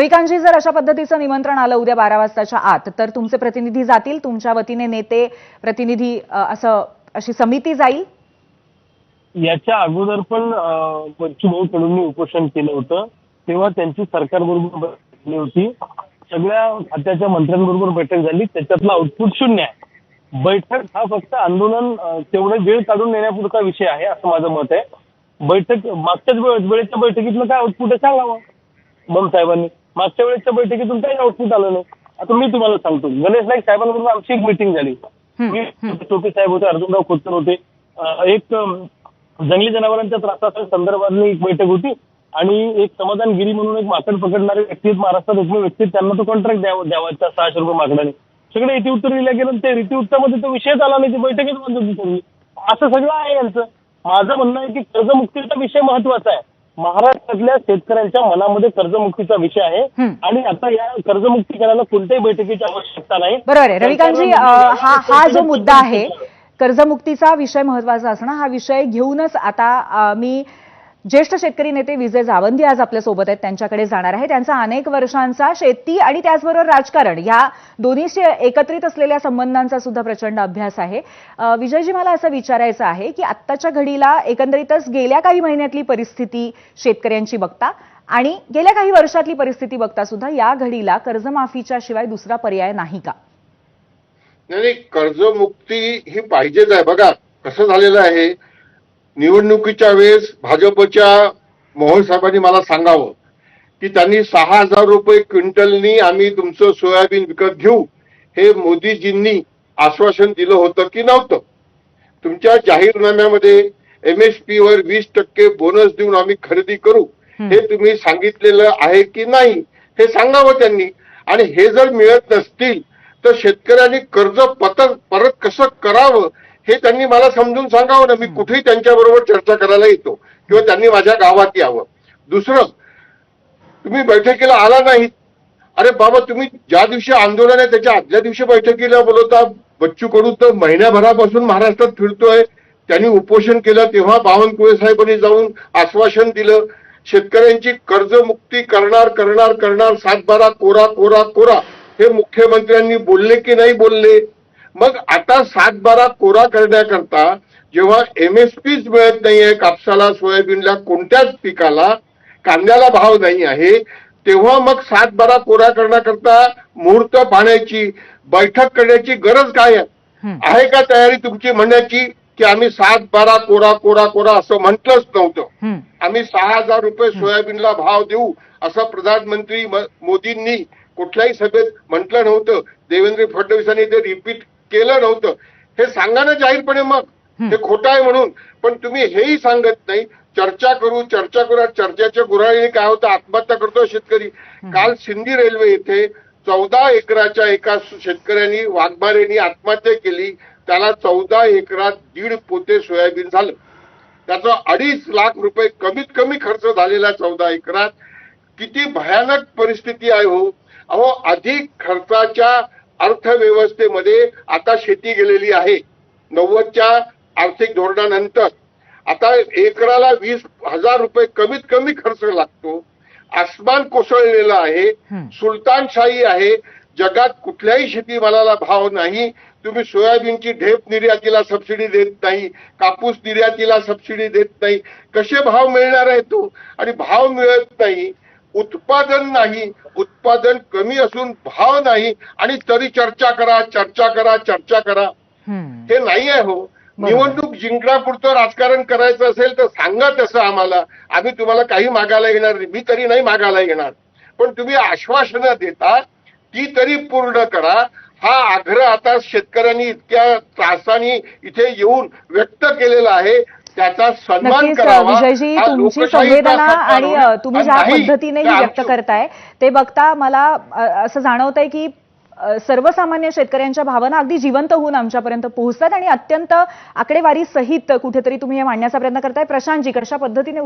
रविकांतजी, जर अशा पद्धतीचं निमंत्रण आलं उद्या 12 वाजताच्या आत, तर तुमचे प्रतिनिधी जातील, तुमच्या वतीने नेते प्रतिनिधी अशी समिती जाईल? याच्या अगोदर पण बच्चूभाऊ कडूंनी उपोषण केलं होतं, तेव्हा त्यांची सरकारबरोबर बैठक झाली होती. सगळ्या खात्याच्या मंत्र्यांबरोबर बैठक झाली, त्याच्यातला आउटपुट शून्य आहे. बैठक हा फक्त आंदोलन तेवढं वेळ काढून नेण्यापुरता विषय आहे असं माझं मत आहे. बैठक मागच्याच वेळेच्या बैठकीतलं काय आउटपुट आहे सांगावं बम साहेबांनी. मागच्या वेळेच्या बैठकीतून काही आउटपुट आलं नाही. आता मी तुम्हाला सांगतो, गणेश नाईक साहेबांबरोबर आमची एक मीटिंग झाली. मी टोपे साहेब होते, अर्जुनराव खोतकर होते. एक जंगली जनावरांच्या त्रासाच्या संदर्भातली एक बैठक होती आणि एक समाधान गिरी म्हणून एक माकड पकडणारे व्यक्ती आहेत महाराष्ट्रात, एकमेव व्यक्ती, त्यांना तो कॉन्ट्रॅक्ट द्यावाचा 600 रुपये माकडाने. सगळे इतिउत्तर लिहिल्या गेलं, ते इतिउत्तरामध्ये तो विषयच आला नाही, ती बैठकीत मंजुरी ठरली. असं सगळं आहे यांचं. माझं म्हणणं आहे की कर्जमुक्तीचा विषय महत्वाचा आहे. महाराष्ट्रातल्या शेतकऱ्यांच्या मनामध्ये कर्जमुक्तीचा विषय आहे आणि आता या कर्जमुक्ती करायला कोणत्याही बैठकीची आवश्यकता नाही. बरोबर आहे रविकांतजी, हा जो मुद्दा आहे कर्जमुक्तीचा विषय महत्वाचा असणं, हा विषय घेऊनच आता मी ज्येष्ठ शेतकरी नेते विजय जावंदी आज आपल्यासोबत आहेत, त्यांच्याकडे जाणार आहे. त्यांचा अनेक वर्षांचा शेती आणि त्याचबरोबर राजकारण या दोन्हीशी एकत्रित असलेल्या संबंधांचा सुद्धा प्रचंड अभ्यास आहे. विजयजी, मला असं विचारायचं आहे की आत्ताच्या घडीला एकंदरीतच गेल्या काही महिन्यातली परिस्थिती शेतकऱ्यांची बघता आणि गेल्या काही वर्षातली परिस्थिती बघता सुद्धा या घडीला कर्जमाफीच्या शिवाय दुसरा पर्याय नाही का? नाही, कर्जमुक्ती ही पाहिजेच आहे. बघा कसं झालेलं आहे, निवडणुकीच्या वेळेस भाजपच्या मोहोळ साहेबांनी मला सांगावं की त्यांनी 6,000 रुपये क्विंटलनी आम्ही तुमचं सोयाबीन विकत घेऊ, हे मोदीजींनी आश्वासन दिलं होतं की नव्हतं? तुमच्या जाहीरनाम्यामध्ये MSP वर 20% बोनस देऊन आम्ही खरेदी करू, हे तुम्ही सांगितलेलं आहे की नाही, हे सांगावं त्यांनी. आणि हे जर मिळत नसतील तर शेतकऱ्यांनी कर्ज परत कसं करावं हे त्यांनी मला समजून सांगावं ना. मी कुठेही त्यांच्याबरोबर चर्चा करायला येतो किंवा त्यांनी माझ्या गावात यावं. दुसरं, तुम्ही बैठकीला आला नाहीत. अरे बाबा, तुम्ही ज्या दिवशी आंदोलन आहे त्याच्या आदल्या दिवशी बैठकीला बोलवता. बच्चू कडू तर महिन्याभरापासून महाराष्ट्रात फिरतोय. त्यांनी उपोषण केलं तेव्हा बावनकुळे साहेबांनी जाऊन आश्वासन दिलं शेतकऱ्यांची कर्जमुक्ती करणार करणार करणार, 7/12 कोरा कोरा कोरा, हे मुख्यमंत्र्यांनी बोलले की नाही बोलले? मग आता 7/12 कोरा करण्याकरता जेव्हा MSPच मिळत नाहीये, कापसाला, सोयाबीनला, कोणत्याच पिकाला, कांद्याला भाव नाही आहे, तेव्हा मग 7/12 कोरा करण्याकरता मुहूर्त पाहण्याची, बैठक करण्याची गरज काय आहे? का तयारी तुमची म्हणण्याची की आम्ही 7/12 कोरा कोरा कोरा असं म्हटलंच नव्हतं? आम्ही 6,000 रुपये सोयाबीनला भाव देऊ असं प्रधानमंत्री मोदींनी कुठल्याही सभेत म्हटलं नव्हतं. देवेंद्र फडणवीसांनी ते रिपीट केलं नव्हतं. हे सांगा ना जाहीरपणे मग, हे खोटं आहे म्हणून. पण तुम्ही हेही सांगत नाही. चर्चा करू चर्चेच्या गुऱ्हाळीने काय होतं, आत्महत्या करतो शेतकरी. काल सिंधी रेल्वे येथे 14 एकराच्या एका शेतकऱ्यांनी, वाघमारेंनी आत्महत्या केली. त्याला 14 एकरात 1.5 पोते सोयाबीन झालं. त्याचा 2.5 लाख रुपये कमीत कमी खर्च झालेला 14 एकरात. किती भयानक परिस्थिती आहे हो. अहो, अधिक खर्चाच्या अर्थव्यवस्थेमध्ये आता शेती गेलेली आहे. 90च्या आर्थिक धोरणानंतर आता एकराला 20,000 रुपये कमीत कमी खर्च लागतो. आसमान कोसळलेलं आहे. सुलतानशाही आहे. जगात कुठल्याही शेतीमालाला भाव नाही. तुम्ही सोयाबीनची ढेप निर्यातीला सबसिडी देत नाही, कापूस निर्यातीला सबसिडी देत नाही. कसे भाव मिळणार आहे तो? आणि भाव मिळत नाही, उत्पादन नाही, उत्पादन कमी असून भाव नाही, आणि तरी चर्चा करा. हे नाही आहे हो. निवडणूक जिंकण्यापुरतं राजकारण करायचं असेल तर सांगा तसं आम्हाला. आम्ही तुम्हाला काही मागायला येणार नाही, मी तरी नाही मागायला येणार. पण तुम्ही आश्वासनं देता ती तरी पूर्ण करा. हा आग्रह आता शेतकऱ्यांनी इतक्या त्रासाने इथे येऊन व्यक्त केलेला आहे, त्याचा सन्मान करावा. विजयजी, तुमची संवेदना आणि तुम्ही ज्या पद्धतीने ही व्यक्त करताय ते बघता मला असं जाणवतंय की सर्वसामान्य शेतकऱ्यांच्या भावना अगदी जिवंत होऊन आमच्यापर्यंत पोहोचतात आणि अत्यंत आकडेवारी सहित कुठेतरी तुम्ही हे मांडण्याचा प्रयत्न करताय. प्रशांतजी, कशा पद्धतीने